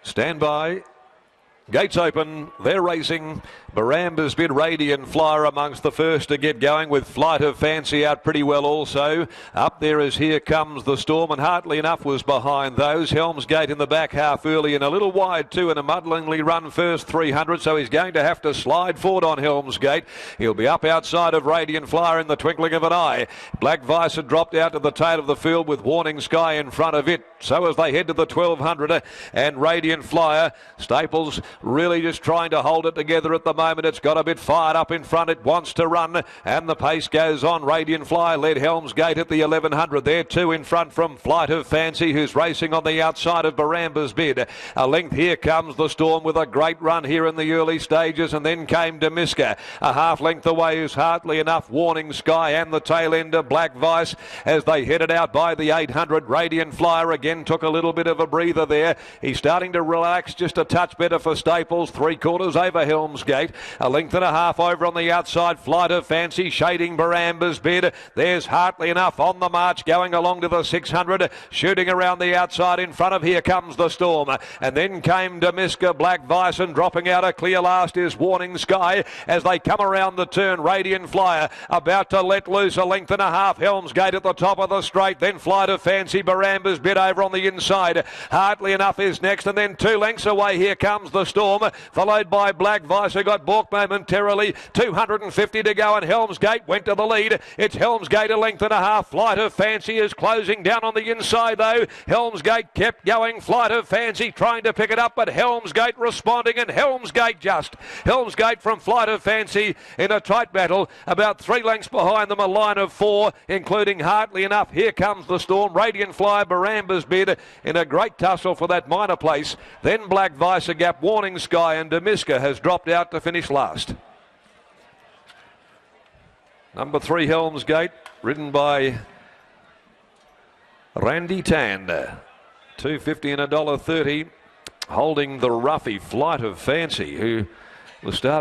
Stand by. Gates open, they're racing. Baramba's Bid, Radiant Flyer amongst the first to get going, with Flight of Fancy out pretty well also. Up there is Here Comes the Storm, and Hardly Enough was behind those. Helmsgate in the back half early and a little wide too, and a muddlingly run first 300, so he's going to have to slide forward on Helmsgate. He'll be up outside of Radiant Flyer in the twinkling of an eye. Black Vice had dropped out to the tail of the field with Warning Sky in front of it. So as they head to the 1200 and Radiant Flyer, Staples really just trying to hold it together at the moment. It's got a bit fired up in front. It wants to run, and the pace goes on. Radiant Flyer led Helmsgate at the 1100. There two in front from Flight of Fancy, who's racing on the outside of Baramba's Bid. A length Here Comes the Storm with a great run here in the early stages, and then came Demiska. A half length away is Hardly Enough, Warning Sky, and the tail ender Black Vice as they headed out by the 800. Radiant Flyer again took a little bit of a breather there. He's starting to relax just a touch better for Staples. 3/4 over Helmsgate. A length and a half over on the outside. Flight of Fancy shading Baramba's Bid. There's Hardly Enough on the march going along to the 600. Shooting around the outside in front of Here Comes the Storm. And then came Demiska, Black Vice, and dropping out a clear last is Warning Sky as they come around the turn. Radiant Flyer about to let loose. A length and a half. Helmsgate at the top of the straight. Then Flight of Fancy. Baramba's Bid over on the inside. Hardly Enough is next, and then 2 lengths away. Here Comes the Storm, followed by Black Vice, who got balked momentarily. 250 to go, and Helmsgate went to the lead. It's Helmsgate a length and a half. Flight of Fancy is closing down on the inside though. Helmsgate kept going. Flight of Fancy trying to pick it up, but Helmsgate responding, and Helmsgate from Flight of Fancy in a tight battle, about 3 lengths behind them, a line of 4, including Hardly Enough, Here Comes the Storm, Radiant Flyer, Baramba's Bid in a great tussle for that minor place. Then Black Vice a gap, Warning Sky, and Demiska has dropped out to finish last. Number 3, Helmsgate, ridden by Randy Tand. $2.50 and $1.30, holding the roughy Flight of Fancy, who was starting